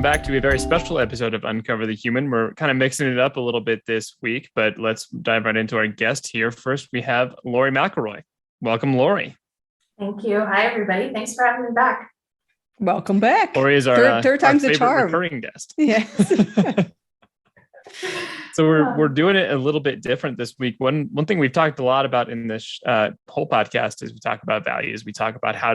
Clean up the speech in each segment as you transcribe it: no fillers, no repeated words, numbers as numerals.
Back to a very special episode of Uncover the Human. We're kind of mixing it up a little bit this week, but let's dive right into our guest here. First, we have Laurie McElroy. Welcome, Laurie. Thank you. Hi, everybody. Thanks for having me back. Welcome back. Laurie is third time's our the favorite charm. recurring guest. Yes. So we're doing it a little bit different this week. One thing we've talked a lot about in this whole podcast is we talk about values. We talk about how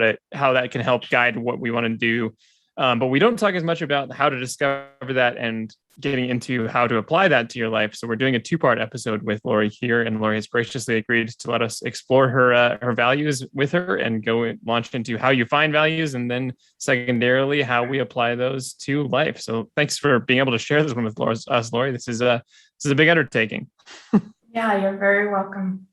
that can help guide what we want to do. But we don't talk as much about how to discover that and getting into how to apply that to your life. So we're doing a 2-part episode with Laurie here, and Laurie has graciously agreed to let us explore her values with her and go launch into how you find values, and then secondarily how we apply those to life. So thanks for being able to share this one with us, Laurie. This is a big undertaking. Yeah, you're very welcome.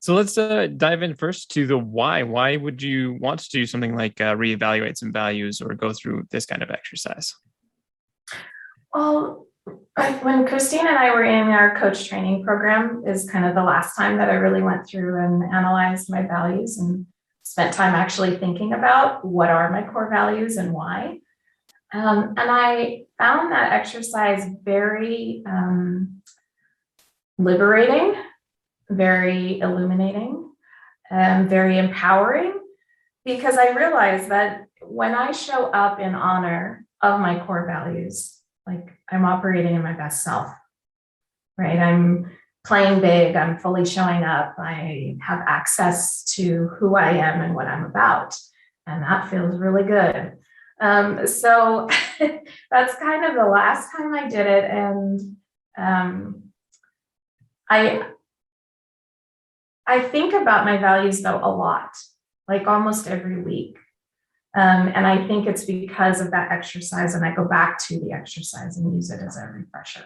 So let's dive in first to the why. Why would you want to do something like reevaluate some values or go through this kind of exercise? Well, when Christine and I were in our coach training program is kind of the last time that I really went through and analyzed my values and spent time actually thinking about what are my core values and why. And I found that exercise very liberating, very illuminating, and very empowering, because I realized that when I show up in honor of my core values, like I'm operating in my best self, right? I'm playing big, I'm fully showing up, I have access to who I am and what I'm about, and that feels really good. So that's kind of the last time I did it, and I think about my values though a lot, like almost every week. And I think it's because of that exercise, and I go back to the exercise and use it as a refresher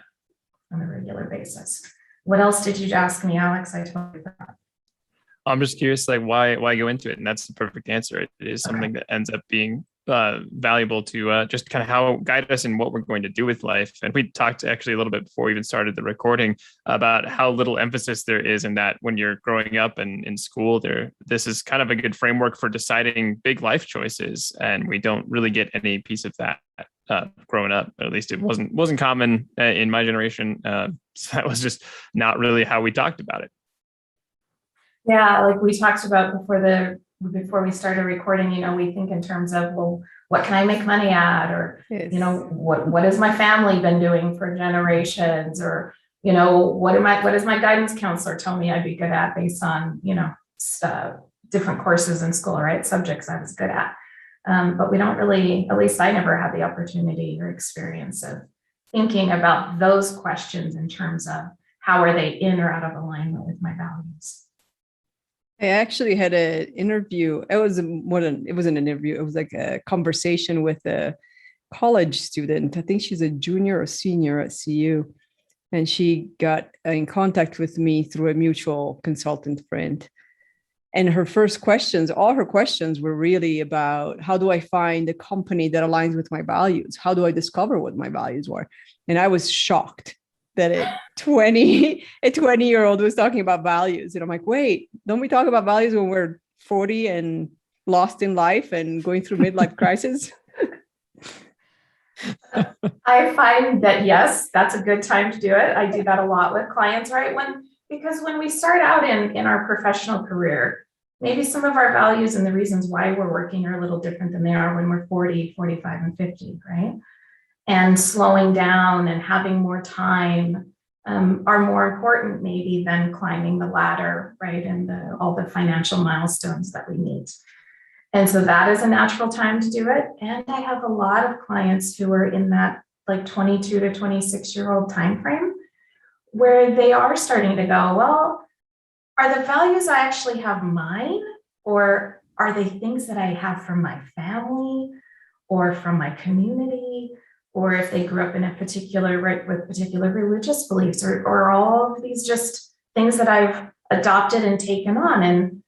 on a regular basis. What else did you ask me, Alex? I totally forgot. I'm just curious, like why go into it? And that's the perfect answer. It is something that ends up being valuable to just kind of how guide us in what we're going to do with life. And we talked actually a little bit before we even started the recording about how little emphasis there is in that when you're growing up and in school. This is kind of a good framework for deciding big life choices, and we don't really get any piece of that growing up. At least it wasn't common in my generation. So that was just not really how we talked about it. Yeah, like we talked about before we started recording, we think in terms of, well, what can I make money at? Or, Yes. What has my family been doing for generations? Or, what does my guidance counselor tell me I'd be good at based on, different courses in school, right? Subjects I was good at. But we don't really, at least I never had the opportunity or experience of thinking about those questions in terms of how are they in or out of alignment with my values. I actually had an interview. It wasn't an interview. It was like a conversation with a college student. I think she's a junior or senior at CU. And she got in contact with me through a mutual consultant friend. And all her questions were really about, how do I find a company that aligns with my values? How do I discover what my values were? And I was shocked that a 20-year-old was talking about values. And I'm like, wait, don't we talk about values when we're 40 and lost in life and going through midlife crisis? I find that, yes, that's a good time to do it. I do that a lot with clients, right? Because when we start out in our professional career, maybe some of our values and the reasons why we're working are a little different than they are when we're 40, 45, and 50, right? And slowing down and having more time are more important maybe than climbing the ladder, right? And all the financial milestones that we meet. And so that is a natural time to do it. And I have a lot of clients who are in that like 22 to 26-year-old timeframe where they are starting to go, well, are the values I actually have mine, or are they things that I have from my family or from my community? Or if they grew up in with particular religious beliefs, or all of these just things that I've adopted and taken on. And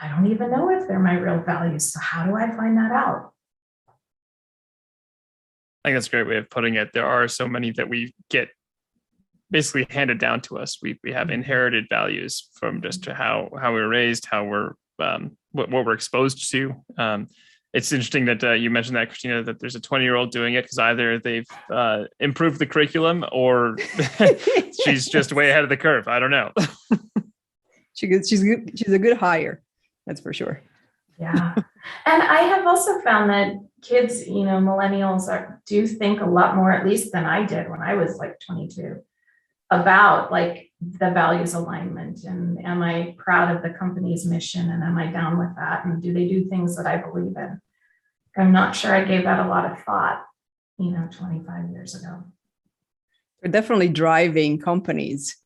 I don't even know if they're my real values. So how do I find that out? I think that's a great way of putting it. There are so many that we get basically handed down to us. We have inherited values from just how we were raised, how we're what we're exposed to. it's interesting that you mentioned that, Christina, that there's a 20-year-old doing it because either they've improved the curriculum or she's just way ahead of the curve. I don't know. She's a good hire. That's for sure. Yeah. And I have also found that kids, millennials do think a lot more, at least than I did when I was like 22, about like the values alignment and am I proud of the company's mission and am I down with that? And do they do things that I believe in? I'm not sure I gave that a lot of thought, 25 years ago. We're definitely driving companies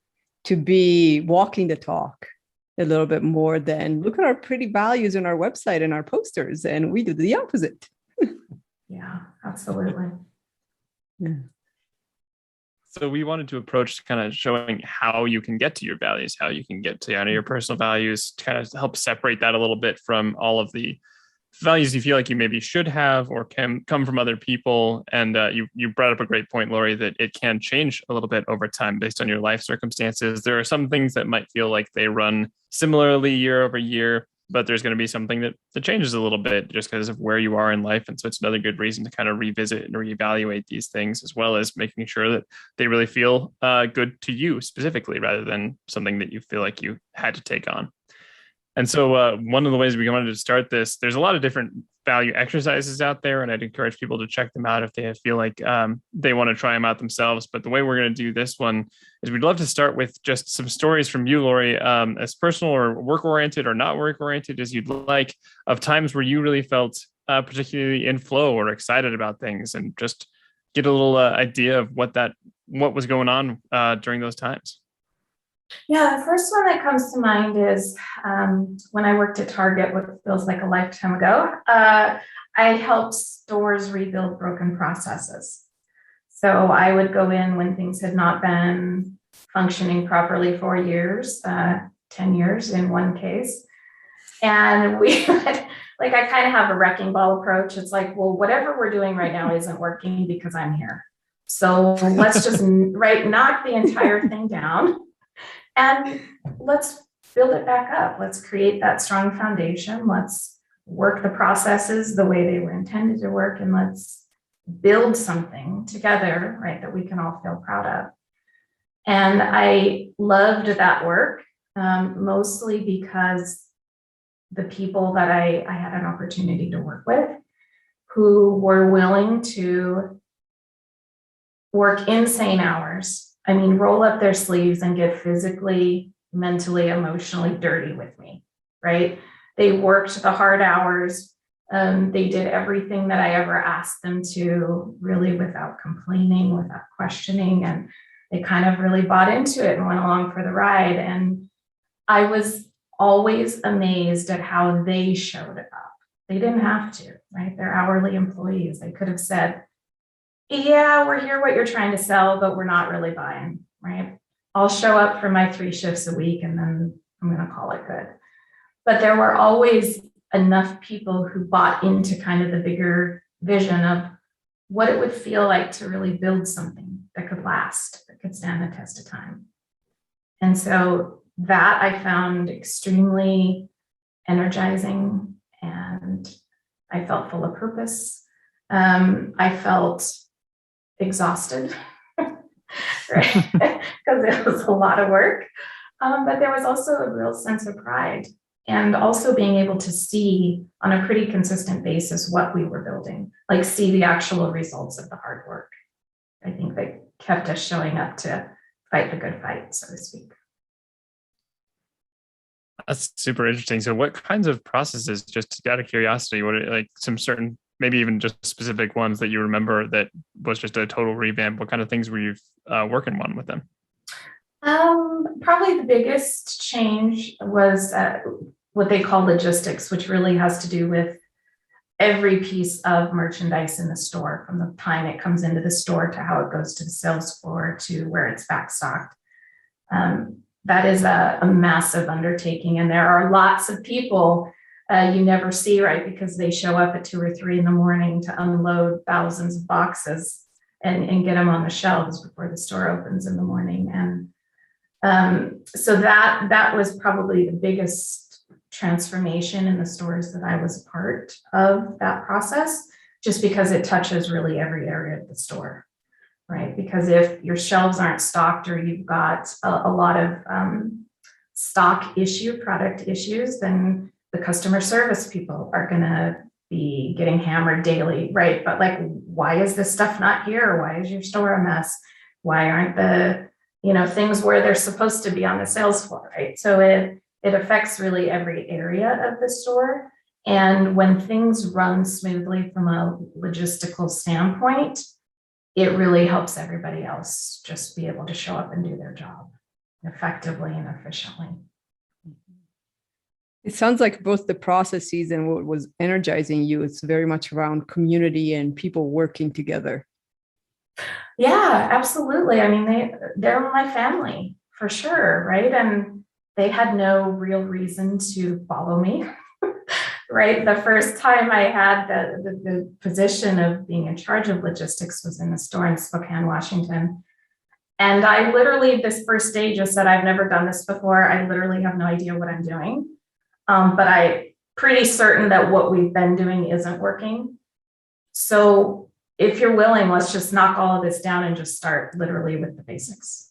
to be walking the talk a little bit more than look at our pretty values on our website and our posters, and we do the opposite. Yeah, absolutely. Yeah. So we wanted to approach kind of showing how you can get to your values, how you can get to your personal values, to kind of help separate that a little bit from all of the values you feel like you maybe should have or can come from other people. And you brought up a great point, Laurie, that it can change a little bit over time based on your life circumstances. There are some things that might feel like they run similarly year over year, but there's going to be something that changes a little bit just because of where you are in life. And so it's another good reason to kind of revisit and reevaluate these things, as well as making sure that they really feel good to you specifically, rather than something that you feel like you had to take on. And so one of the ways we wanted to start this, there's a lot of different value exercises out there, and I'd encourage people to check them out if they feel like they want to try them out themselves. But the way we're going to do this one is we'd love to start with just some stories from you, Laurie, as personal or work-oriented or not work-oriented as you'd like, of times where you really felt particularly in flow or excited about things, and just get a little idea of what was going on during those times. Yeah, the first one that comes to mind is when I worked at Target, what feels like a lifetime ago. I helped stores rebuild broken processes. So I would go in when things had not been functioning properly for years, 10 years in one case. And we would, like, I kind of have a wrecking ball approach. It's like, well, whatever we're doing right now isn't working because I'm here. So let's just knock the entire thing down. And let's build it back up. Let's create that strong foundation. Let's work the processes the way they were intended to work. And let's build something together, right, that we can all feel proud of. And I loved that work, mostly because the people that I had an opportunity to work with who were willing to work insane hours. I mean, roll up their sleeves and get physically, mentally, emotionally dirty with me, right? They worked the hard hours. They did everything that I ever asked them to, really without complaining, without questioning. And they kind of really bought into it and went along for the ride. And I was always amazed at how they showed up. They didn't have to, right? They're hourly employees. They could have said, yeah, we're here what you're trying to sell, but we're not really buying, right? I'll show up for my 3 shifts a week and then I'm going to call it good. But there were always enough people who bought into kind of the bigger vision of what it would feel like to really build something that could last, that could stand the test of time. And so that I found extremely energizing, and I felt full of purpose. I felt exhausted, right? Because it was a lot of work. But there was also a real sense of pride, and also being able to see on a pretty consistent basis what we were building, like see the actual results of the hard work. I think that kept us showing up to fight the good fight, so to speak. That's super interesting. So what kinds of processes, just out of curiosity, what are like some certain, maybe even just specific ones that you remember that was just a total revamp? What kind of things were you working on with them? Probably the biggest change was what they call logistics, which really has to do with every piece of merchandise in the store, from the time it comes into the store to how it goes to the sales floor to where it's backstocked. That is a massive undertaking, and there are lots of people you never see, right? Because they show up at 2 or 3 in the morning to unload thousands of boxes and get them on the shelves before the store opens in the morning. And so that was probably the biggest transformation in the stores that I was a part of that process, just because it touches really every area of the store, right? Because if your shelves aren't stocked or you've got a lot of product issues, then the customer service people are going to be getting hammered daily, right? But like, why is this stuff not here? Why is your store a mess? Why aren't the, things where they're supposed to be on the sales floor, right? So it affects really every area of the store. And when things run smoothly from a logistical standpoint, it really helps everybody else just be able to show up and do their job effectively and efficiently. It sounds like both the processes and what was energizing you, it's very much around community and people working together. Yeah, absolutely. I mean, they're my family for sure, right? And they had no real reason to follow me, right? The first time I had the position of being in charge of logistics was in the store in Spokane, Washington. And I literally, this first day, just said, I've never done this before. I literally have no idea what I'm doing. But I'm pretty certain that what we've been doing isn't working. So if you're willing, let's just knock all of this down and just start literally with the basics.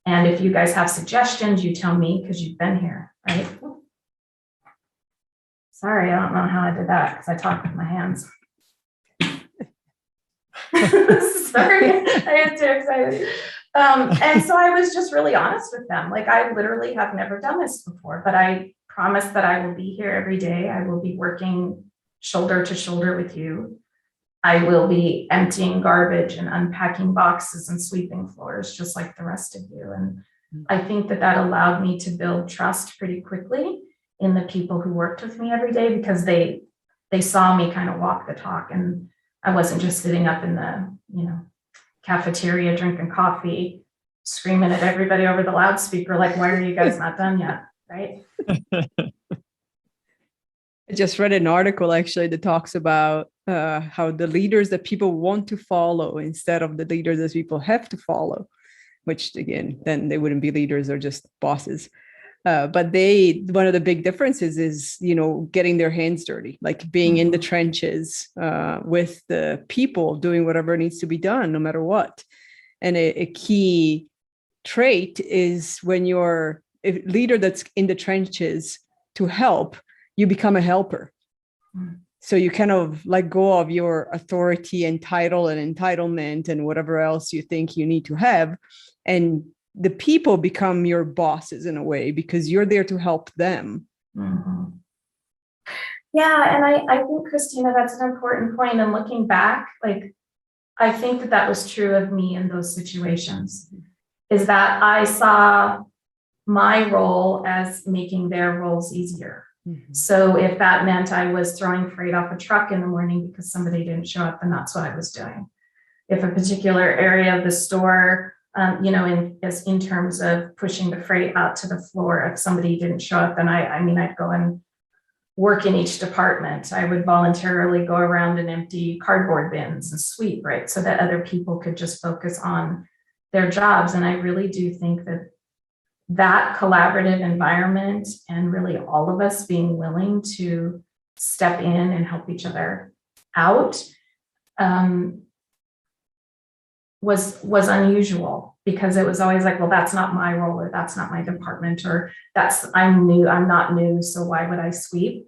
And if you guys have suggestions, you tell me because you've been here, right? Sorry, I don't know how I did that because I talk with my hands. Sorry, I am too excited. And so I was just really honest with them. Like, I literally have never done this before, but I promise that I will be here every day. I will be working shoulder to shoulder with you. I will be emptying garbage and unpacking boxes and sweeping floors just like the rest of you. And I think that allowed me to build trust pretty quickly in the people who worked with me every day, because they saw me kind of walk the talk, and I wasn't just sitting up in the, cafeteria drinking coffee, screaming at everybody over the loudspeaker, like, why are you guys not done yet? Right. I just read an article actually that talks about how the leaders that people want to follow instead of the leaders that people have to follow, which again, then they wouldn't be leaders, or just bosses. But one of the big differences is, getting their hands dirty, like being in the trenches with the people, doing whatever needs to be done, no matter what. And a key trait is when you're a leader that's in the trenches to help, you become a helper. So you kind of let go of your authority and title and entitlement and whatever else you think you need to have. And the people become your bosses in a way, because you're there to help them. Mm-hmm. Yeah. And I think, Christina, that's an important point. And looking back, like, I think that was true of me in those situations, is that I saw my role as making their roles easier. Mm-hmm. So if that meant I was throwing freight off a truck in the morning because somebody didn't show up, then that's what I was doing. If a particular area of the store, in terms of pushing the freight out to the floor, if somebody didn't show up, then I'd go and work in each department. I would voluntarily go around and empty cardboard bins and sweep, right? So that other people could just focus on their jobs. And I really do think that collaborative environment, and really all of us being willing to step in and help each other out, was unusual, because it was always like, well, that's not my role, or that's not my department, or I'm not new, so why would I sweep?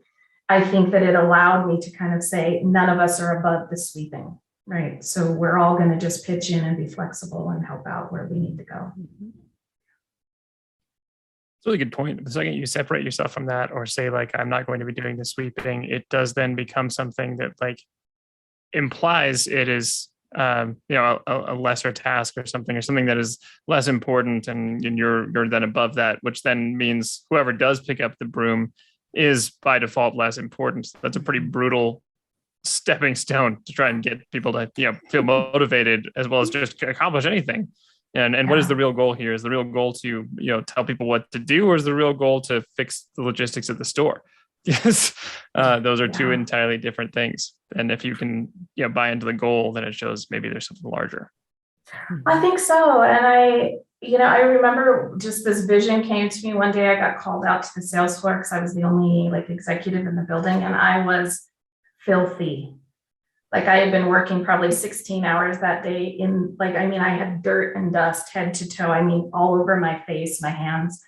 I think that it allowed me to kind of say, none of us are above the sweeping, right? So we're all going to just pitch in and be flexible and help out where we need to go. It's a really good point. The second you separate yourself from that, or say, like, I'm not going to be doing the sweeping, it does then become something that, like, implies it is a lesser task or something that is less important, and you're then above that, which then means whoever does pick up the broom is by default less important. That's a pretty brutal stepping stone to try and get people to feel motivated, as well as just accomplish anything. And what is the real goal here? Is the real goal to tell people what to do, or is the real goal to fix the logistics at the store? Yes, those are two entirely different things. And if you can buy into the goal, then it shows maybe there's something larger. I think so. And I remember just this vision came to me one day. I got called out to the sales floor because I was the only like executive in the building, and I was filthy. Like I had been working probably 16 hours that day in like, I mean, I had dirt and dust head to toe. I mean, all over my face, my hands,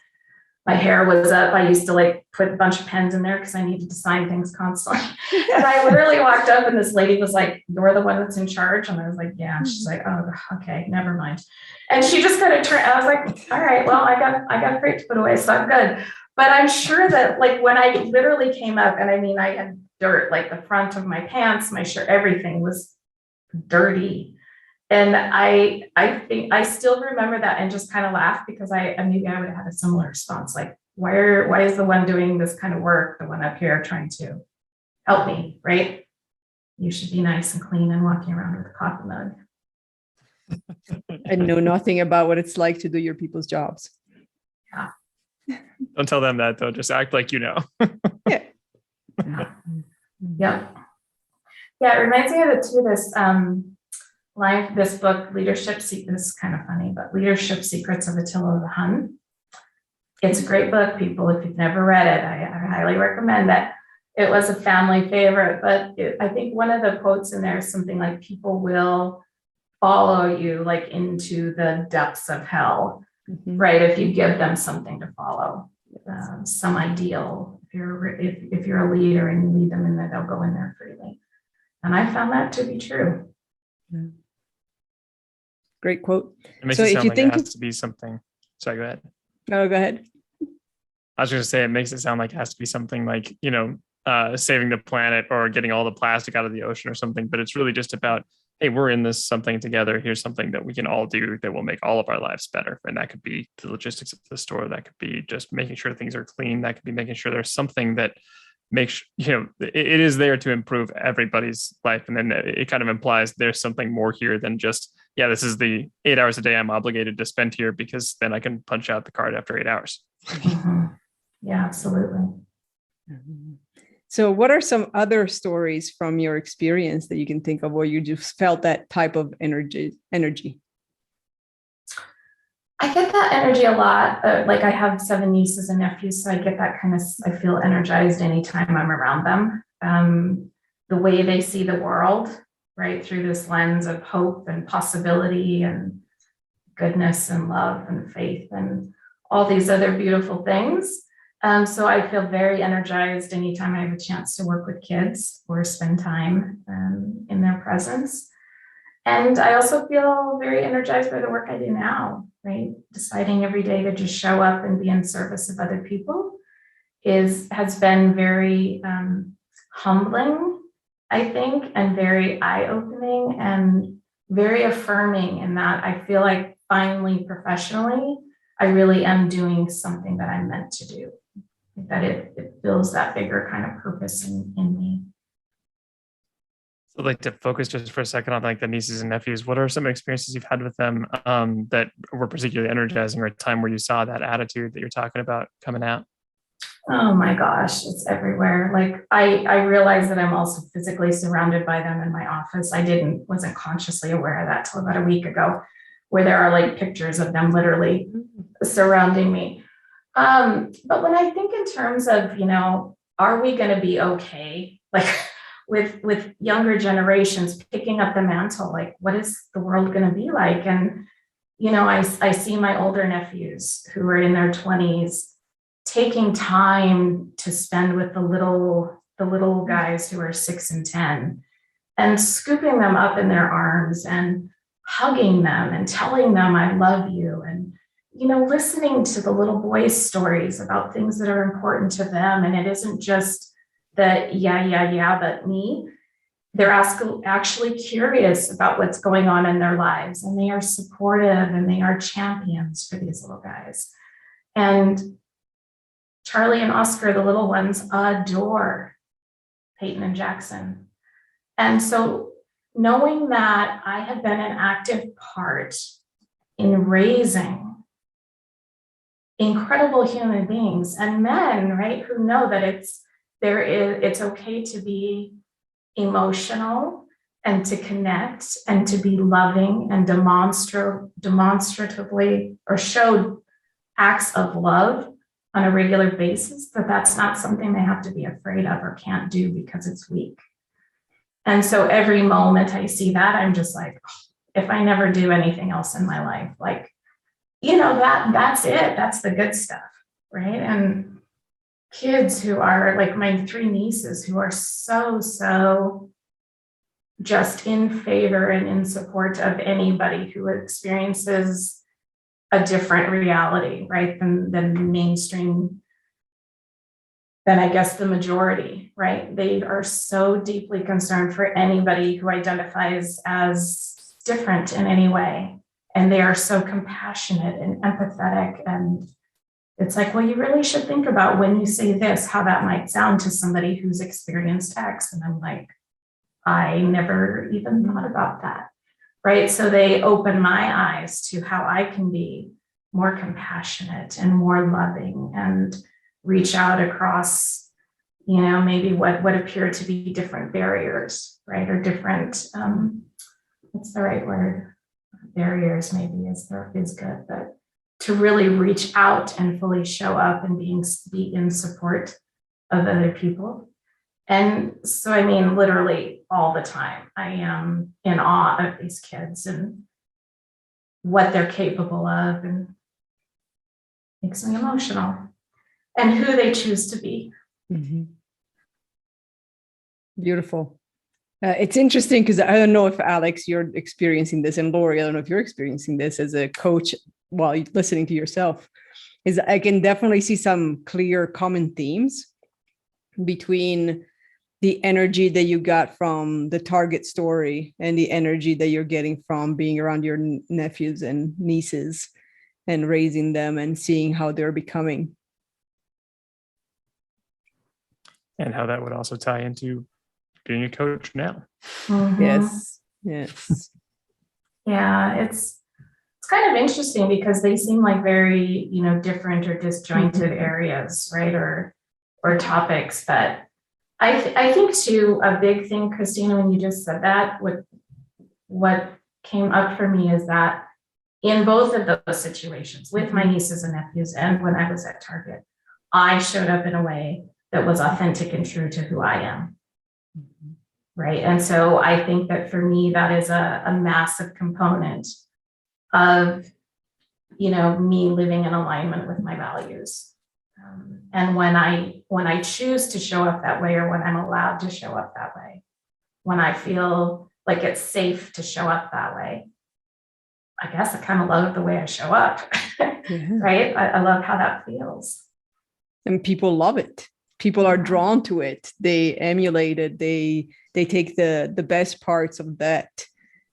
my hair was up. I used to like put a bunch of pens in there because I needed to sign things constantly. And I literally walked up and this lady was like, "You're the one that's in charge?" And I was like, "Yeah." And she's like, "Oh, okay, never mind." And she just kind of turned, I was like, "All right, well, I got freight to put away, so I'm good." But I'm sure that like when I literally came up, and I mean, I had dirt, like the front of my pants, my shirt, everything was dirty. And I think I still remember that and just kind of laughed because maybe I would have had a similar response. Like, why is the one doing this kind of work, the one up here trying to help me, right? You should be nice and clean and walking around with a coffee mug. I know nothing about what it's like to do your people's jobs. Yeah. Don't tell them that though. Just act like you know. Yeah. Yep. Yeah, it reminds me of it too, this book, Leadership Secrets, this is kind of funny, but Leadership Secrets of Attila the Hun. It's a great book, people. If you've never read it, I highly recommend it. It was a family favorite, but I think one of the quotes in there is something like, people will follow you like into the depths of hell, right? If you give them something to follow, some ideal. If you're a leader and you lead them in there, they'll go in there freely. And I found that to be true. Yeah. Great quote. It makes So it if sound you like think it has to be something. Sorry, go ahead. No, go ahead. I was going to say, it makes it sound like it has to be something like, saving the planet or getting all the plastic out of the ocean or something. But it's really just about, hey, we're in this something together. Here's something that we can all do that will make all of our lives better. And that could be the logistics of the store. That could be just making sure things are clean. That could be making sure there's something that makes, it is there to improve everybody's life. And then it kind of implies there's something more here than just, yeah, this is the 8 hours a day I'm obligated to spend here because then I can punch out the card after 8 hours. Mm-hmm. Yeah, absolutely. So what are some other stories from your experience that you can think of where you just felt that type of energy? I get that energy a lot. Like I have 7 nieces and nephews, so I get that I feel energized anytime I'm around them. The way they see the world, right, through this lens of hope and possibility and goodness and love and faith and all these other beautiful things. So I feel very energized anytime I have a chance to work with kids or spend time in their presence. And I also feel very energized by the work I do now, right? Deciding every day to just show up and be in service of other people has been very humbling, I think, and very eye-opening and very affirming in that I feel like finally, professionally, I really am doing something that I'm meant to do. That it fills that bigger kind of purpose in me. So I'd like to focus just for a second on like the nieces and nephews. What are some experiences you've had with them that were particularly energizing, or a time where you saw that attitude that you're talking about coming out? Oh my gosh, it's everywhere. Like I realize that I'm also physically surrounded by them in my office. Wasn't consciously aware of that till about a week ago, where there are like pictures of them literally surrounding me. But when I think in terms of, are we going to be okay? Like with younger generations picking up the mantle, like what is the world going to be like? And, I see my older nephews who are in their 20s taking time to spend with the little guys who are 6 and 10 and scooping them up in their arms and hugging them and telling them, I love you. And listening to the little boys' stories about things that are important to them. And it isn't just the but me. They're actually curious about what's going on in their lives. And they are supportive and they are champions for these little guys. And Charlie and Oscar, the little ones, adore Peyton and Jackson. And so knowing that I have been an active part in raising incredible human beings and men, right, who know that it's okay to be emotional and to connect and to be loving and demonstratively or show acts of love on a regular basis, that's not something they have to be afraid of or can't do because it's weak. And so every moment I see that, I'm just like, if I never do anything else in my life, like, that's it. That's the good stuff, right? And kids who are like my 3 nieces who are so just in favor and in support of anybody who experiences a different reality, right, than mainstream, than I guess the majority, right? They are so deeply concerned for anybody who identifies as different in any way. And they are so compassionate and empathetic. And it's like, well, you really should think about when you say this, how that might sound to somebody who's experienced X. And I'm like, I never even thought about that, right? So they open my eyes to how I can be more compassionate and more loving and reach out across, maybe what appear to be different barriers, right? Or different, what's the right word? Barriers maybe is good, but to really reach out and fully show up and be in support of other people. And so, I mean, literally all the time, I am in awe of these kids and what they're capable of, and makes me emotional, and who they choose to be. Mm-hmm. Beautiful. It's interesting because I don't know if Alex, you're experiencing this, and Laurie, I don't know if you're experiencing this as a coach while listening to yourself. Is I can definitely see some clear common themes between the energy that you got from the Target story and the energy that you're getting from being around your nephews and nieces and raising them and seeing how they're becoming. And how that would also tie into being a coach now. Mm-hmm. Yes. Yeah, it's kind of interesting because they seem like very, different or disjointed areas, right? Or topics. But I think too, a big thing, Christina, when you just said that, what came up for me is that in both of those situations, with my nieces and nephews and when I was at Target, I showed up in a way that was authentic and true to who I am. Right. And so I think that for me, that is a massive component of, me living in alignment with my values. And when I choose to show up that way, or when I'm allowed to show up that way, when I feel like it's safe to show up that way, I guess I kind of love the way I show up. Right. I love how that feels. And people love it. People are drawn to it. They emulate it. They take the best parts of that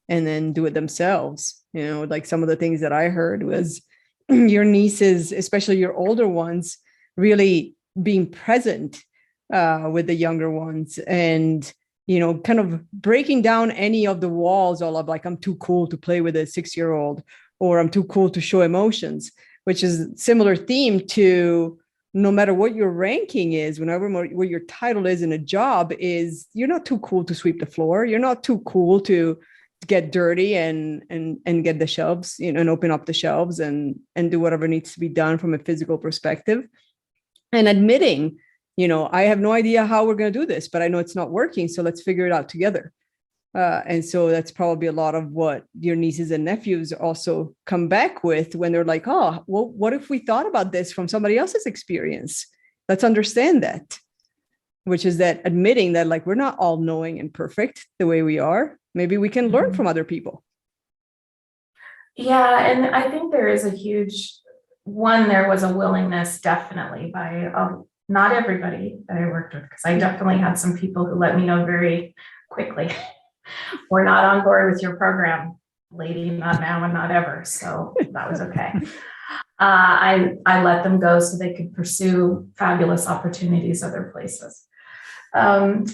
and then do it themselves. Like some of the things that I heard was your nieces, especially your older ones, really being present with the younger ones and, kind of breaking down any of the walls all of like, I'm too cool to play with a 6-year-old, or I'm too cool to show emotions, which is similar theme to no matter what your ranking is, what your title is in a job is, you're not too cool to sweep the floor. You're not too cool to get dirty and get the shelves, and open up the shelves and do whatever needs to be done from a physical perspective. And admitting, I have no idea how we're going to do this, but I know it's not working. So let's figure it out together. And so that's probably a lot of what your nieces and nephews also come back with when they're like, oh, well, what if we thought about this from somebody else's experience? Let's understand that, which is that admitting that like, we're not all knowing and perfect the way we are. Maybe we can learn from other people. Yeah. And I think there is a huge one. There was a willingness definitely by not everybody that I worked with, because I definitely had some people who let me know very quickly, we're not on board with your program, lady, not now and not ever. So that was okay. I let them go so they could pursue fabulous opportunities other places. And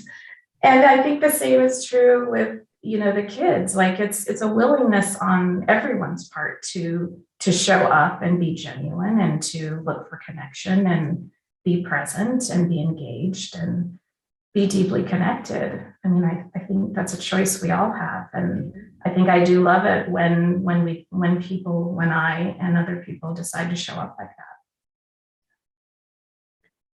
I think the same is true with, the kids. Like it's a willingness on everyone's part to show up and be genuine and to look for connection and be present and be engaged and be deeply connected. I mean, I think that's a choice we all have. And I think I do love it when I and other people decide to show up like that.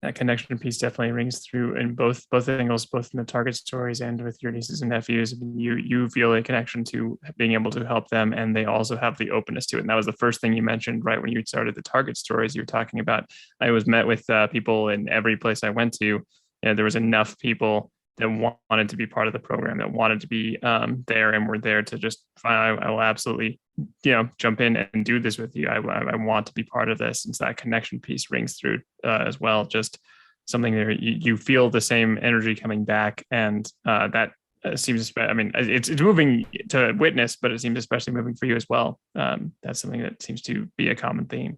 That connection piece definitely rings through in both angles, both in the target stories and with your nieces and nephews. I mean, you feel a connection to being able to help them, and they also have the openness to it. And that was the first thing you mentioned, right, when you started the target stories. You were talking about, I was met with people in every place I went to. There was enough people that wanted to be part of the program, that wanted to be there, and were there to just, I will absolutely, jump in and do this with you. I want to be part of this. And so that connection piece rings through as well. Just something that you feel the same energy coming back, and that seems, I mean, it's moving to witness, but it seems especially moving for you as well. That's something that seems to be a common theme.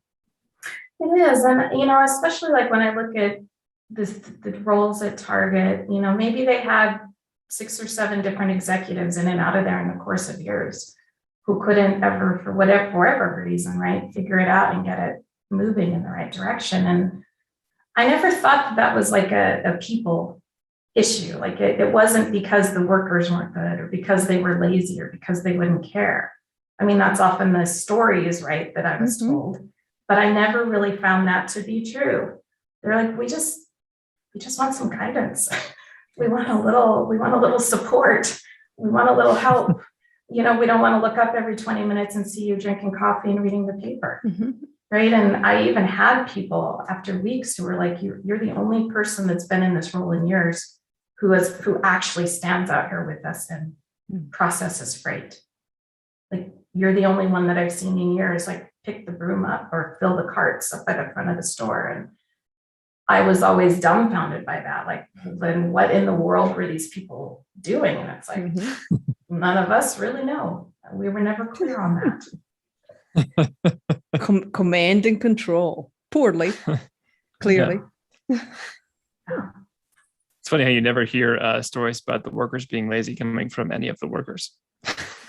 It is, and especially like when I look at the roles at Target, maybe they had 6 or 7 different executives in and out of there in the course of years who couldn't ever, for whatever reason, right, figure it out and get it moving in the right direction. And I never thought that was like a people issue. Like it wasn't because the workers weren't good or because they were lazy or because they wouldn't care. I mean, that's often the stories, right, that I was told, but I never really found that to be true. They're like, we just want some guidance. We want a little support. We want a little help. We don't want to look up every 20 minutes and see you drinking coffee and reading the paper. Right. And I even had people after weeks who were like, you're the only person that's been in this role in years who actually stands out here with us and processes freight. Like, you're the only one that I've seen in years, like, pick the broom up or fill the carts up by the front of the store. And I was always dumbfounded by that. Like, then what in the world were these people doing? And it's like, none of us really know. We were never clear on that. Command and control. Poorly, clearly. Yeah. It's funny how you never hear stories about the workers being lazy coming from any of the workers.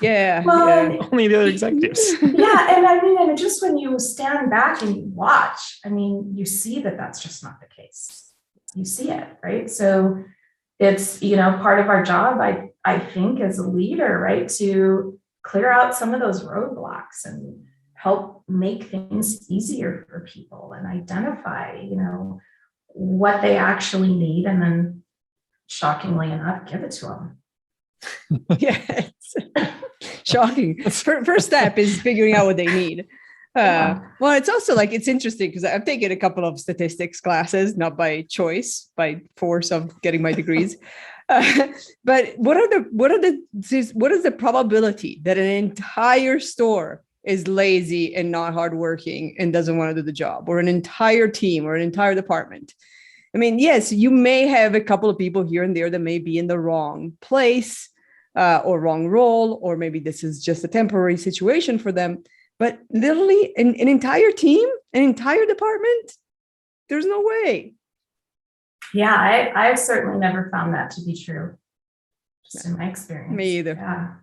Yeah. Well, yeah. Only the other executives. Yeah. And I mean, and just when you stand back and you watch, I mean, you see that that's just not the case. You see it, right? So it's, part of our job, I think, as a leader, right, to clear out some of those roadblocks and help make things easier for people and identify, what they actually need, and then, shockingly enough, give it to them. Yes. Shocking. First step is figuring out what they need. Well, it's also like, it's interesting because I've taken a couple of statistics classes, not by choice, by force of getting my degrees. But what is the probability that an entire store is lazy and not hardworking and doesn't want to do the job, or an entire team or an entire department? I mean, yes, you may have a couple of people here and there that may be in the wrong place or wrong role, or maybe this is just a temporary situation for them. But literally an entire team, an entire department, there's no way. Yeah, I've certainly never found that to be true, just in my experience. Me either. Yeah.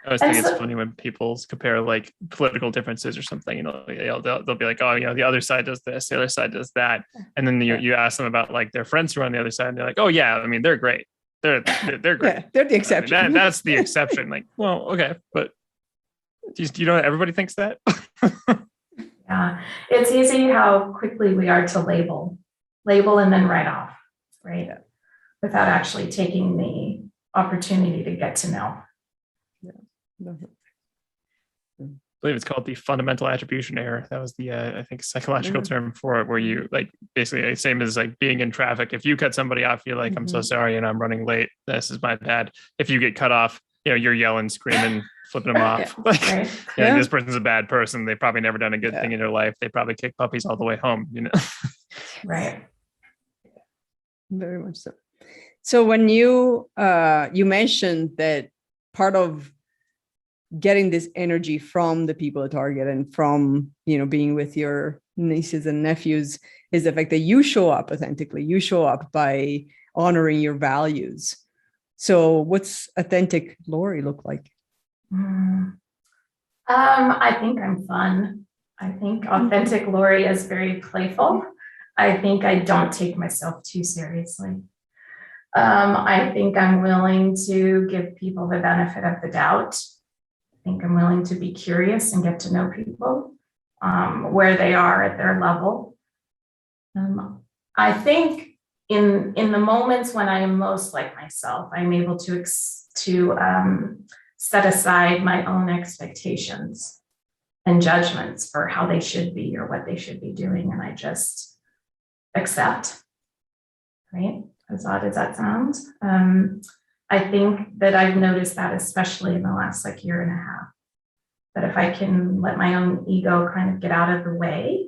I always think it's funny when people compare like political differences or something. They'll be like, oh, the other side does this, the other side does that, and then you ask them about like their friends who are on the other side, and they're like, oh yeah, I mean, they're great. They're great. Yeah, they're the exception. I mean, that's the exception. Like, well, okay, but everybody thinks that. Yeah, it's easy how quickly we are to label and then write off, right? Yeah. Without actually taking the opportunity to get to know. Yeah. I believe it's called the fundamental attribution error. That was the I think psychological term for it, where you like basically same as like being in traffic. If you cut somebody off, you're like, I'm so sorry and I'm running late. This is my bad. If you get cut off, you're yelling, screaming, flipping them off. Right. This person's a bad person. They've probably never done a good thing in their life. They probably kick puppies all the way home, Right. Very much so. So when you mentioned that part of getting this energy from the people at Target and from, being with your nieces and nephews is the fact that you show up authentically. You show up by honoring your values. So what's authentic Laurie look like? I think I'm fun. I think authentic Laurie is very playful. I think I don't take myself too seriously. I think I'm willing to give people the benefit of the doubt. I think I'm willing to be curious and get to know people where they are at their level. I think in the moments when I am most like myself, I'm able to set aside my own expectations and judgments for how they should be or what they should be doing, and I just accept. Right? As odd as that sounds. I think that I've noticed that, especially in the last year and a half, that if I can let my own ego kind of get out of the way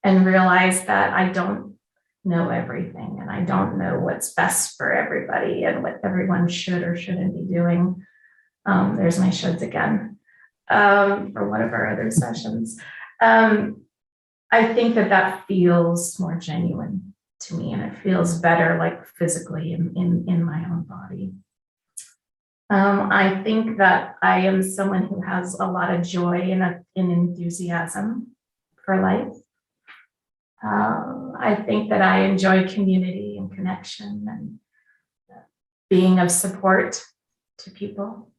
and realize that I don't know everything and I don't know what's best for everybody and what everyone should or shouldn't be doing. There's my shoulds again for one of our other sessions. I think that feels more genuine to me, and it feels better, physically in my own body. I think that I am someone who has a lot of joy and enthusiasm for life. I think that I enjoy community and connection and being of support to people,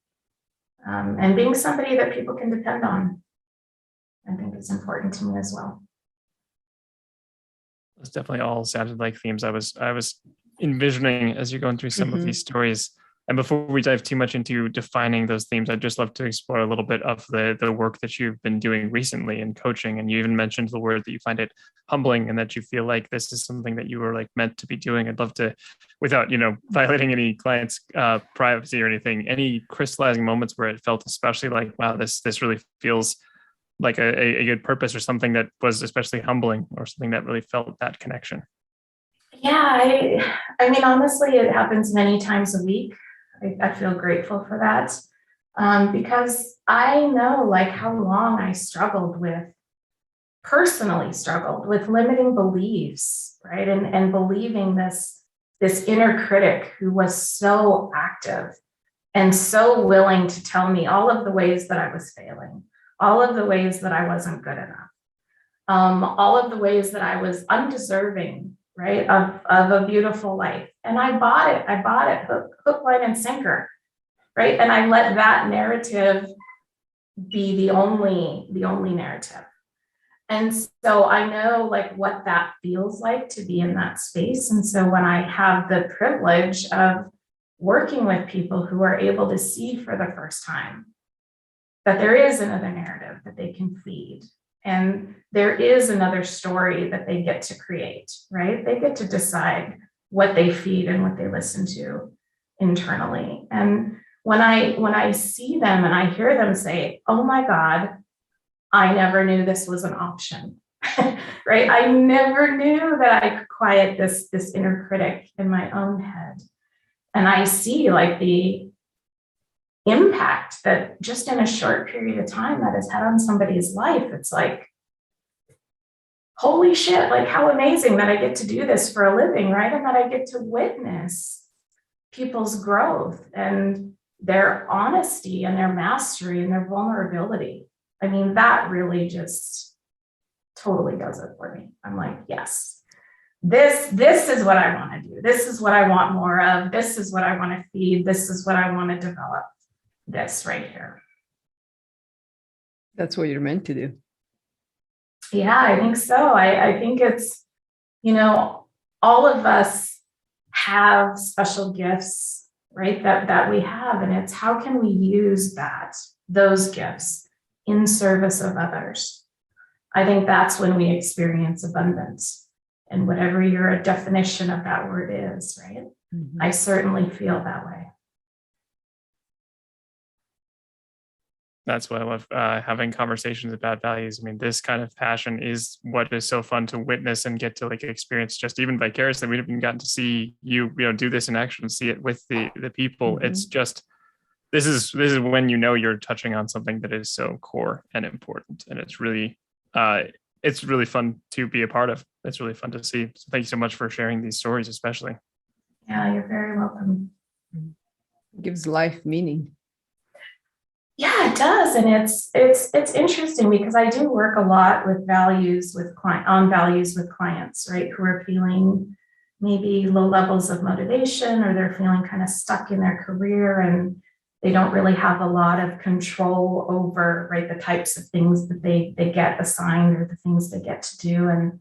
and being somebody that people can depend on. I think is important to me as well. Those definitely all sounded like themes I was envisioning as you're going through some of these stories. And before we dive too much into defining those themes, I'd just love to explore a little bit of the work that you've been doing recently in coaching. And you even mentioned the word that you find it humbling and that you feel like this is something that you were meant to be doing. I'd love to, without, violating any client's privacy or anything, any crystallizing moments where it felt especially wow, this really feels like a good purpose, or something that was especially humbling, or something that really felt that connection. Yeah, I mean, honestly, it happens many times a week. I feel grateful for that, because I know how long I personally struggled with limiting beliefs, right? And believing this inner critic who was so active and so willing to tell me all of the ways that I was failing, all of the ways that I wasn't good enough, all of the ways that I was undeserving, right, of a beautiful life. And I bought it, hook, line, and sinker, right? And I let that narrative be the only narrative. And so I know what that feels like to be in that space. And so when I have the privilege of working with people who are able to see for the first time that there is another narrative that they can feed, and there is another story that they get to create, right? They get to decide what they feed and what they listen to internally. And when I see them and I hear them say, "Oh my God, I never knew this was an option," right? I never knew that I could quiet this inner critic in my own head. And I see the impact that just in a short period of time that has had on somebody's life. It's holy shit, how amazing that I get to do this for a living, right? And that I get to witness people's growth and their honesty and their mastery and their vulnerability. I mean, that really just totally does it for me. I'm yes, this is what I want to do. This is what I want more of. This is what I want to feed. This is what I want to develop. This right here. That's what you're meant to do. Yeah, I think so. I think it's, all of us have special gifts, right? That we have. And it's how can we use those gifts in service of others? I think that's when we experience abundance, and whatever your definition of that word is, right? Mm-hmm. I certainly feel that way. That's why I love having conversations about values. I mean, this kind of passion is what is so fun to witness and get to experience, just even vicariously. We've even gotten to see you do this in action, see it with the people. Mm-hmm. It's just, this is when you're touching on something that is so core and important, and it's really fun to be a part of. It's really fun to see. So thank you so much for sharing these stories, especially. Yeah, you're very welcome. It gives life meaning. Yeah, it does. And it's interesting because I do work a lot with values with clients, right? Who are feeling maybe low levels of motivation, or they're feeling kind of stuck in their career and they don't really have a lot of control over, right, the types of things that they get assigned or the things they get to do. And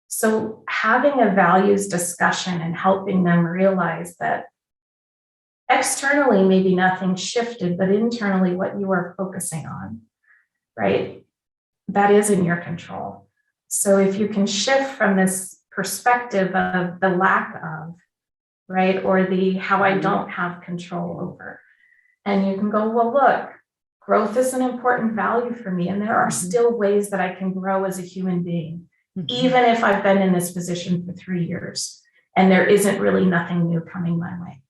so having a values discussion and helping them realize that externally, maybe nothing shifted, but internally what you are focusing on, right, that is in your control. So if you can shift from this perspective of the lack of, right, or the how I don't have control over, and you can go, well, look, growth is an important value for me. And there are still ways that I can grow as a human being, even if I've been in this position for 3 years and there isn't really nothing new coming my way.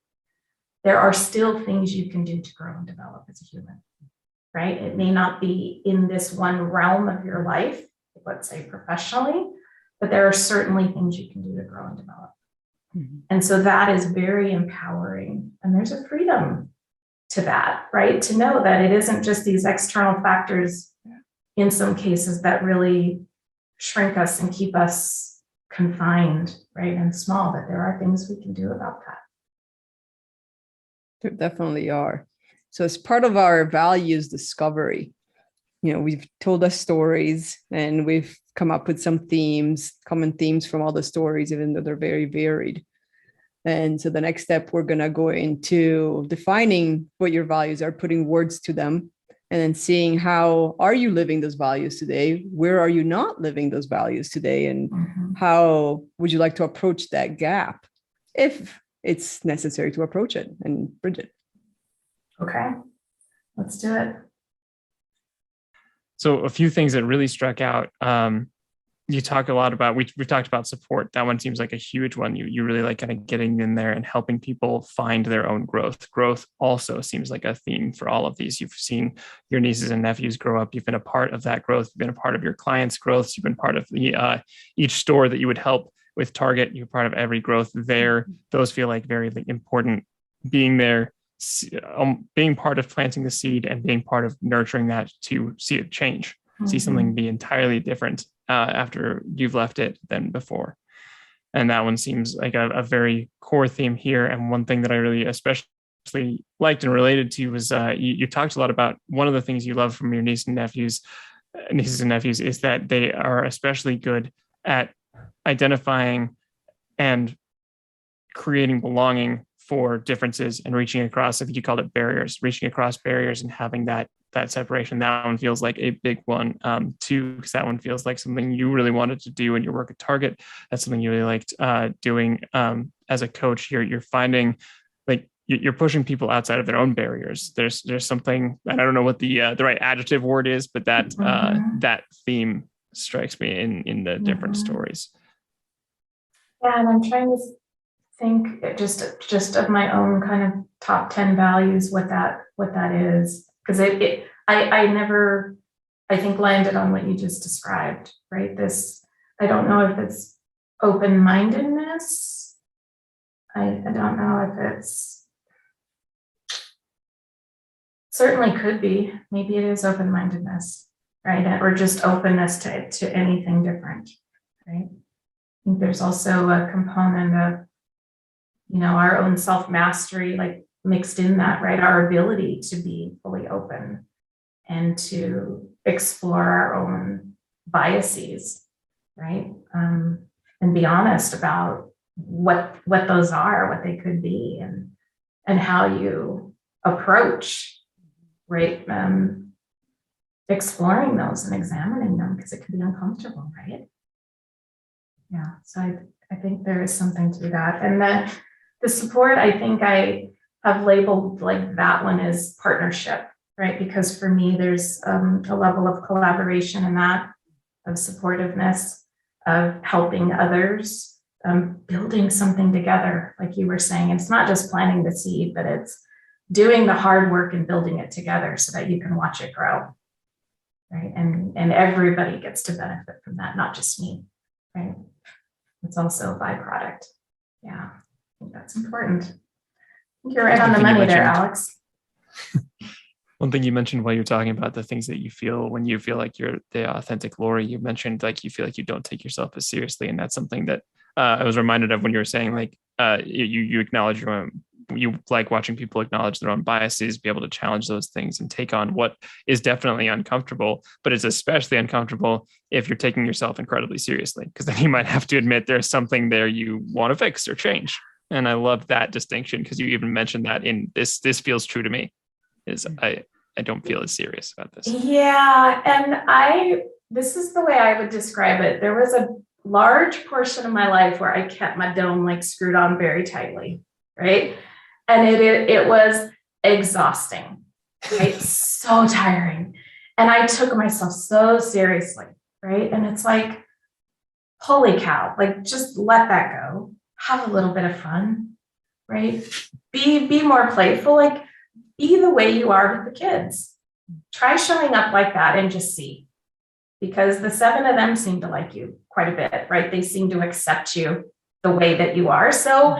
There are still things you can do to grow and develop as a human, right? It may not be in this one realm of your life, let's say professionally, but there are certainly things you can do to grow and develop. And so that is very empowering. And there's a freedom to that, right? To know that it isn't just these external factors in some cases that really shrink us and keep us confined, right, and small, that there are things we can do about that. There definitely are. So as part of our values discovery, we've told us stories and we've come up with some themes, common themes from all the stories, even though they're very varied. And so the next step, we're going to go into defining what your values are, putting words to them, and then seeing how are you living those values today? Where are you not living those values today? And how would you like to approach that gap if it's necessary to approach it and bridge it? Okay, let's do it. So a few things that really struck out. You talk a lot about, we've talked about support. That one seems like a huge one. You really like kind of getting in there and helping people find their own growth. Growth also seems like a theme for all of these. You've seen your nieces and nephews grow up. You've been a part of that growth. You've been a part of your clients' growth. You've been part of the each store that you would help with Target. You're part of every growth there. Those feel like very important. Being there, being part of planting the seed and being part of nurturing that to see it change, see something be entirely different after you've left it than before. And that one seems like a very core theme here. And one thing that I really especially liked and related to was you talked a lot about one of the things you love from your nieces and nephews is that they are especially good at identifying and creating belonging for differences and reaching across, I think you called it barriers, reaching across barriers and having that separation. That one feels like a big one too, because that one feels like something you really wanted to do in your work at Target. That's something you really liked doing as a coach. You're finding like you're pushing people outside of their own barriers. There's something, and I don't know what the right adjective word is, but that that theme strikes me in the different stories. Yeah, and I'm trying to think just of my own kind of top 10 values, what that is, because I never, I think, landed on what you just described, right? This, I don't know if it's open-mindedness. I don't know if it's, certainly could be, maybe it is open-mindedness, right? Or just openness to anything different, right? I think there's also a component of, our own self-mastery, like mixed in that, right? Our ability to be fully open and to explore our own biases, right? And be honest about what those are, what they could be, and how you approach, right? Exploring those and examining them, because it can be uncomfortable, right? Yeah, so I think there is something to that. And then the support, I think I have labeled like that one as partnership, right? Because for me, there's a level of collaboration in that, of supportiveness, of helping others, building something together, like you were saying. It's not just planting the seed, but it's doing the hard work and building it together so that you can watch it grow, right? And everybody gets to benefit from that, not just me, right? It's also a byproduct. Yeah, I think that's important. I think you're right on the money there, Alex. One thing you mentioned while you're talking about the things that you feel when you feel like you're the authentic Laurie, you mentioned like you feel like you don't take yourself as seriously. And that's something that I was reminded of when you were saying like you acknowledge your own, you like watching people acknowledge their own biases, be able to challenge those things and take on what is definitely uncomfortable, but it's especially uncomfortable if you're taking yourself incredibly seriously, because then you might have to admit there's something there you want to fix or change. And I love that distinction, because you even mentioned that in this feels true to me, is I don't feel as serious about this. Yeah. And this is the way I would describe it. There was a large portion of my life where I kept my dome like screwed on very tightly, right? And it was exhausting, right? So tiring. And I took myself so seriously, right? And it's like, holy cow, like just let that go. Have a little bit of fun, right? Be more playful, like be the way you are with the kids. Try showing up like that and just see. Because the 7 of them seem to like you quite a bit, right? They seem to accept you the way that you are. So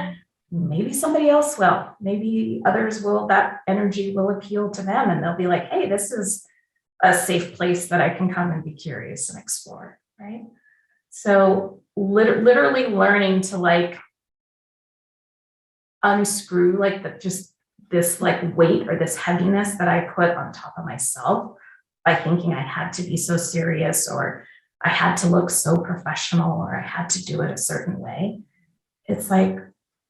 maybe somebody else will. Maybe others will, that energy will appeal to them and they'll be like, hey, this is a safe place that I can come and be curious and explore, right? So literally learning to like unscrew like just this like weight or this heaviness that I put on top of myself by thinking I had to be so serious, or I had to look so professional, or I had to do it a certain way. It's like,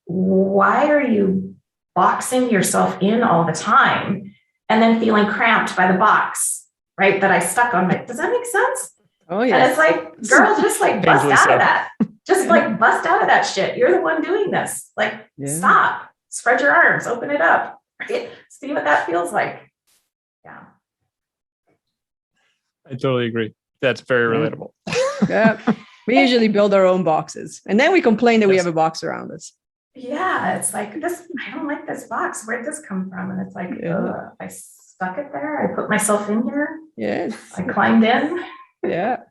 why are you boxing yourself in all the time and then feeling cramped by the box, right? That I stuck on my, does that make sense? Oh, yeah. And it's like, girl, just like bust out of that. Just like bust out of that shit. You're the one doing this. Like, stop, spread your arms, open it up, right? See what that feels like. Yeah. I totally agree. That's very relatable. Yeah. We usually build our own boxes and then we complain that we have a box around us. Yeah. It's like this, I don't like this box. Where'd this come from? And it's like, I stuck it there. I put myself in here. Yes. I climbed in. Yeah.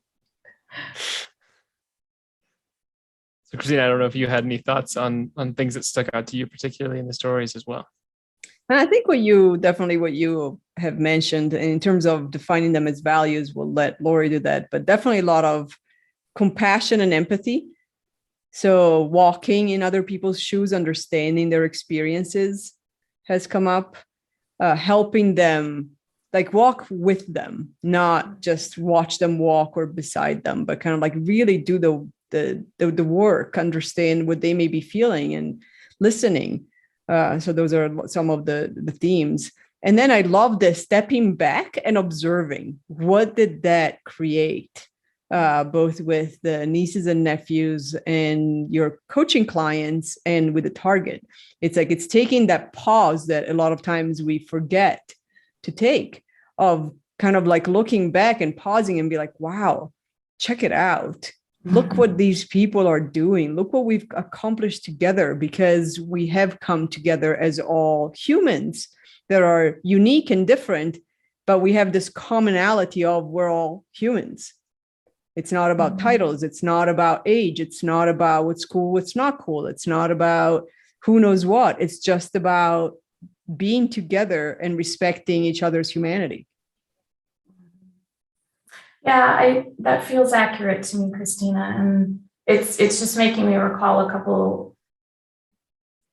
So Christina, I don't know if you had any thoughts on things that stuck out to you, particularly in the stories as well. And I think what you have mentioned in terms of defining them as values, we'll let Laurie do that, but definitely a lot of compassion and empathy. So walking in other people's shoes, understanding their experiences has come up, helping them, like walk with them, not just watch them walk or beside them, but kind of like really do the work, understand what they may be feeling and listening. So those are some of the themes. And then I love this stepping back and observing. What did that create? Both with the nieces and nephews and your coaching clients and with the target. It's like it's taking that pause that a lot of times we forget to take, of kind of like looking back and pausing and be like, wow, check it out. Look what these people are doing. Look what we've accomplished together, because we have come together as all humans that are unique and different, but we have this commonality of we're all humans. It's not about titles. It's not about age. It's not about what's cool, what's not cool. It's not about who knows what. It's just about being together and respecting each other's humanity. Yeah, that feels accurate to me, Christina. And it's just making me recall a couple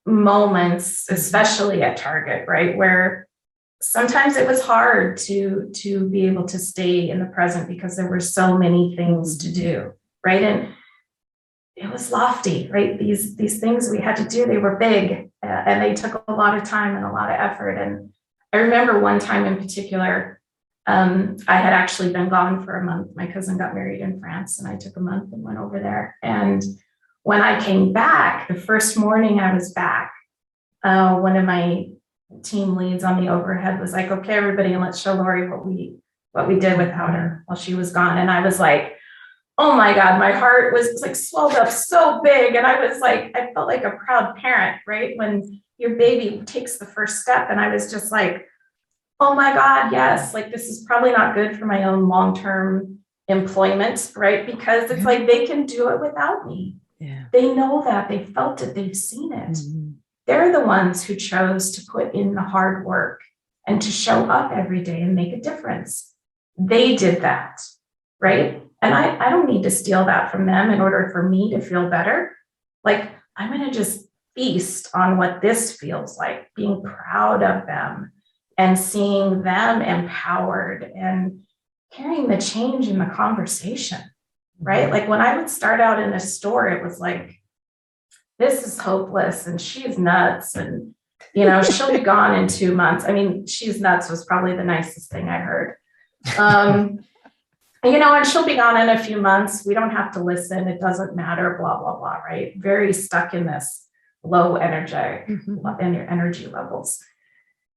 moments, especially at Target, right? Where sometimes it was hard to be able to stay in the present because there were so many things to do, right? And it was lofty, right? These things we had to do, they were big, and they took a lot of time and a lot of effort. And I remember one time in particular, I had actually been gone for a month. My cousin got married in France, and I took a month and went over there. And when I came back, the first morning I was back, one of my team leads on the overhead was like, okay, everybody, and let's show Laurie what we did without her while she was gone. And I was like, oh my God, my heart was like swelled up so big. And I was like, I felt like a proud parent, right? When your baby takes the first step. And I was just like, oh my God, yes, like this is probably not good for my own long-term employment, right? Because it's like they can do it without me. Yeah. They know that, they felt it, they've seen it. They're the ones who chose to put in the hard work and to show up every day and make a difference. They did that, right? And I don't need to steal that from them in order for me to feel better. Like, I'm going to just feast on what this feels like, being proud of them and seeing them empowered and carrying the change in the conversation, right? Like when I would start out in a store, it was like, this is hopeless and she's nuts and, you know, she'll be gone in 2 months. I mean, she's nuts was probably the nicest thing I heard. You know, and she'll be gone in a few months. We don't have to listen. It doesn't matter, blah, blah, blah, right? Very stuck in this low energy levels.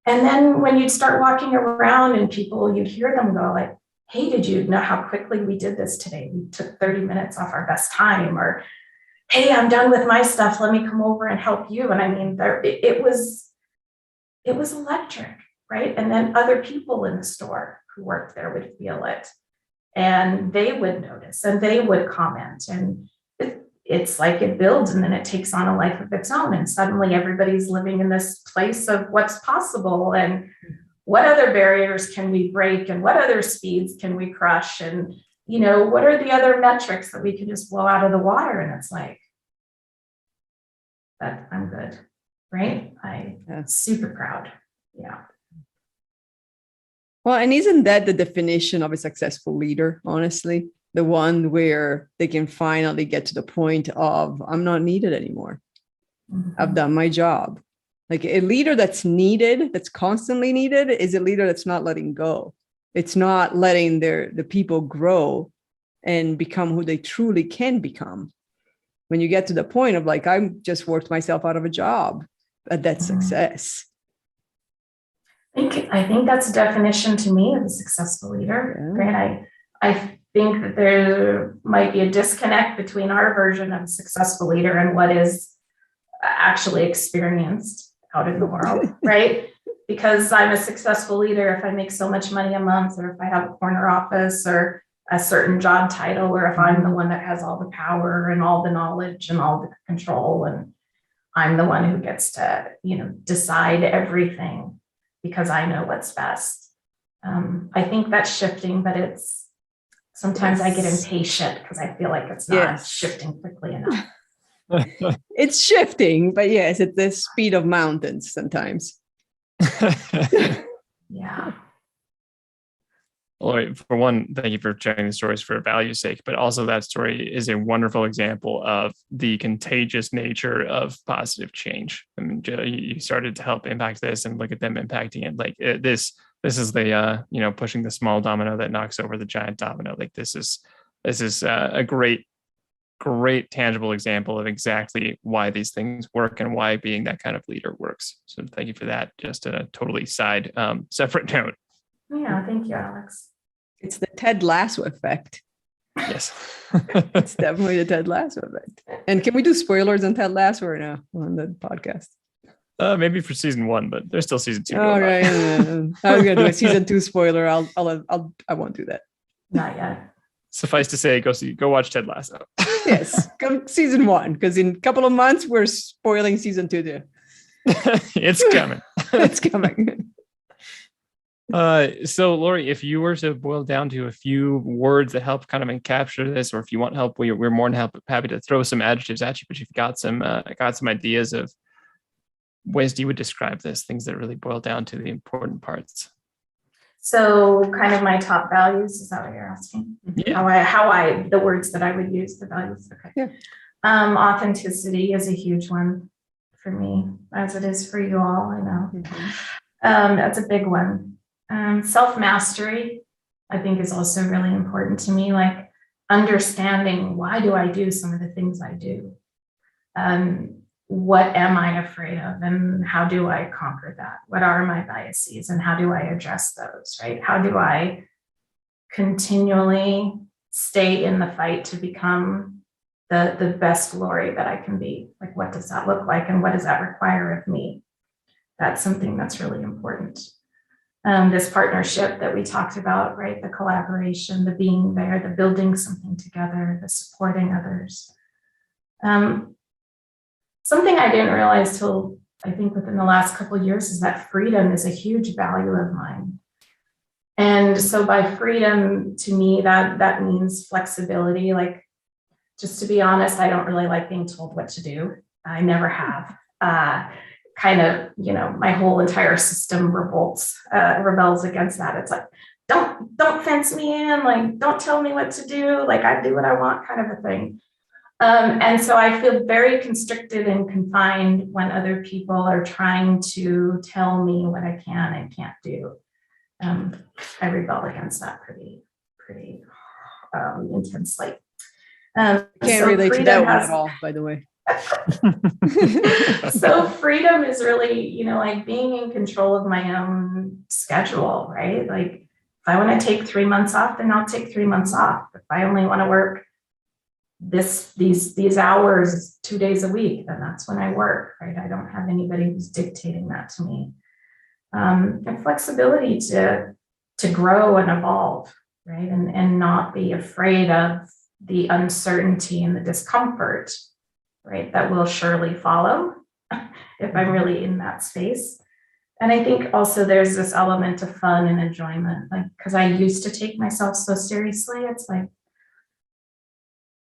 And then when you'd start walking around and people, you'd hear them go like, hey, did you know how quickly we did this today? We took 30 minutes off our best time. Or, hey, I'm done with my stuff. Let me come over and help you. And I mean, it was electric, right? And then other people in the store who worked there would feel it. And they would notice and they would comment. And it's like it builds and then it takes on a life of its own. And suddenly everybody's living in this place of what's possible and what other barriers can we break and what other speeds can we crush? And, you know, what are the other metrics that we can just blow out of the water? And it's like, that I'm good, right? I'm super proud. Yeah. Well, and isn't that the definition of a successful leader, honestly? The one where they can finally get to the point of, I'm not needed anymore. Mm-hmm. I've done my job. Like a leader that's needed, that's constantly needed, is a leader that's not letting go. It's not letting the people grow and become who they truly can become. When you get to the point of like, I just worked myself out of a job, that's success. I think that's a definition to me of a successful leader, right? I think that there might be a disconnect between our version of a successful leader and what is actually experienced out in the world, right? Because I'm a successful leader if I make so much money a month, or if I have a corner office or a certain job title, or if I'm the one that has all the power and all the knowledge and all the control, and I'm the one who gets to, you know, decide everything because I know what's best. I think that's shifting, but sometimes I get impatient because I feel like it's not shifting quickly enough. It's shifting, but yes, at the speed of mountains sometimes. Yeah. Well, for one, thank you for sharing the stories for value's sake, but also that story is a wonderful example of the contagious nature of positive change. I mean, you started to help impact this and look at them impacting it. Like this is the, pushing the small domino that knocks over the giant domino. Like this is a great tangible example of exactly why these things work and why being that kind of leader works. So thank you for that. Just a totally separate note. Yeah, thank you, Alex. It's the Ted Lasso effect. Yes. It's definitely the Ted Lasso effect. And can we do spoilers on Ted Lasso or no on the podcast? Maybe for season 1, but there's still season 2. All right. I was gonna do a season 2 spoiler. I won't do that. Not yet. Suffice to say, go watch Ted Lasso. Yes, go season 1, because in a couple of months we're spoiling season 2 too. It's coming. It's coming. So Laurie, if you were to boil down to a few words that help kind of encapture this, or if you want help, we're more than happy to throw some adjectives at you, but you've got some ideas of ways you would describe this, things that really boil down to the important parts. So kind of my top values, is that what you're asking? Yeah. The words that I would use, the values. Okay. Yeah. Authenticity is a huge one for me, as it is for you all, I know. Mm-hmm. That's a big one. Self-mastery, I think, is also really important to me, like understanding, why do I do some of the things I do? What am I afraid of, and how do I conquer that? What are my biases and how do I address those, right? How do I continually stay in the fight to become the best Laurie that I can be? Like, what does that look like and what does that require of me? That's something that's really important. This partnership that we talked about, right? The collaboration, the being there, the building something together, the supporting others. Something I didn't realize till I think within the last couple of years is that freedom is a huge value of mine. And so by freedom, to me, that means flexibility. Like, Just to be honest, I don't really like being told what to do. I never have. Kind of, my whole entire system rebels against that. It's like, don't fence me in, like, don't tell me what to do, like, I do what I want, kind of a thing. And so I feel very constricted and confined when other people are trying to tell me what I can and can't do. I rebel against that pretty intensely. Can't relate to that one at all, by the way. So freedom is really, like being in control of my own schedule, right? Like if I want to take 3 months off, then I'll take 3 months off. If I only want to work these hours 2 days a week, then that's when I work, right? I don't have anybody who's dictating that to me. And flexibility to grow and evolve, right? And not be afraid of the uncertainty and the discomfort, right? That will surely follow if I'm really in that space. And I think also there's this element of fun and enjoyment, like, because I used to take myself so seriously. It's like,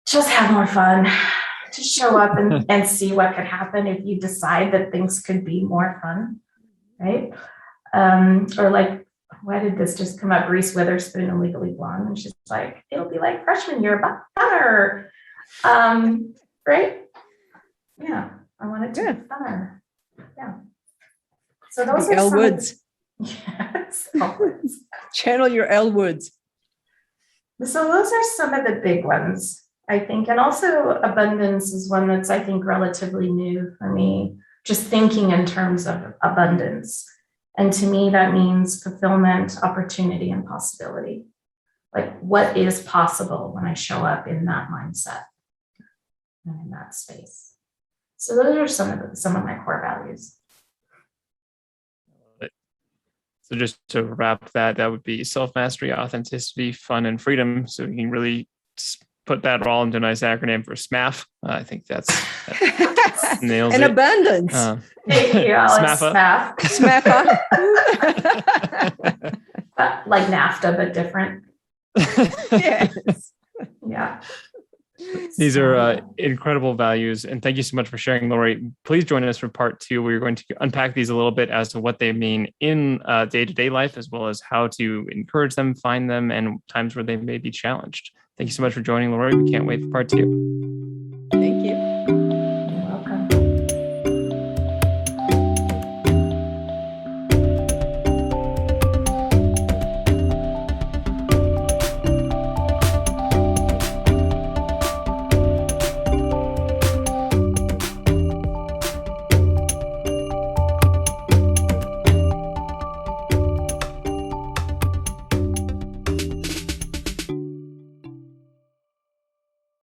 just have more fun, just show up and see what could happen if you decide that things could be more fun, right? Or like, why did this just come up? Reese Witherspoon in Legally Blonde, and she's like, it'll be like freshman year, but better, right? Yeah, I want it to be funner. Yeah. So those are Elle Woods. Yes, Elle Woods. Channel your Elle Woods. So those are some of the big ones, I think. And also abundance is one that's, I think, relatively new for me, just thinking in terms of abundance. And to me, that means fulfillment, opportunity, and possibility. Like, what is possible when I show up in that mindset and in that space? So those are some of my core values. So just to wrap that would be self-mastery, authenticity, fun, and freedom. So you can really put that all into a nice acronym for SMAF. I think that nails and it. Abundance. Thank you, Alex. SMAF. SMAF. Like NAFTA, but different. Yes. Yeah. These are incredible values. And thank you so much for sharing, Laurie. Please join us for part 2. We're going to unpack these a little bit as to what they mean in day-to-day life, as well as how to encourage them, find them, and times where they may be challenged. Thank you so much for joining, Laurie. We can't wait for part 2.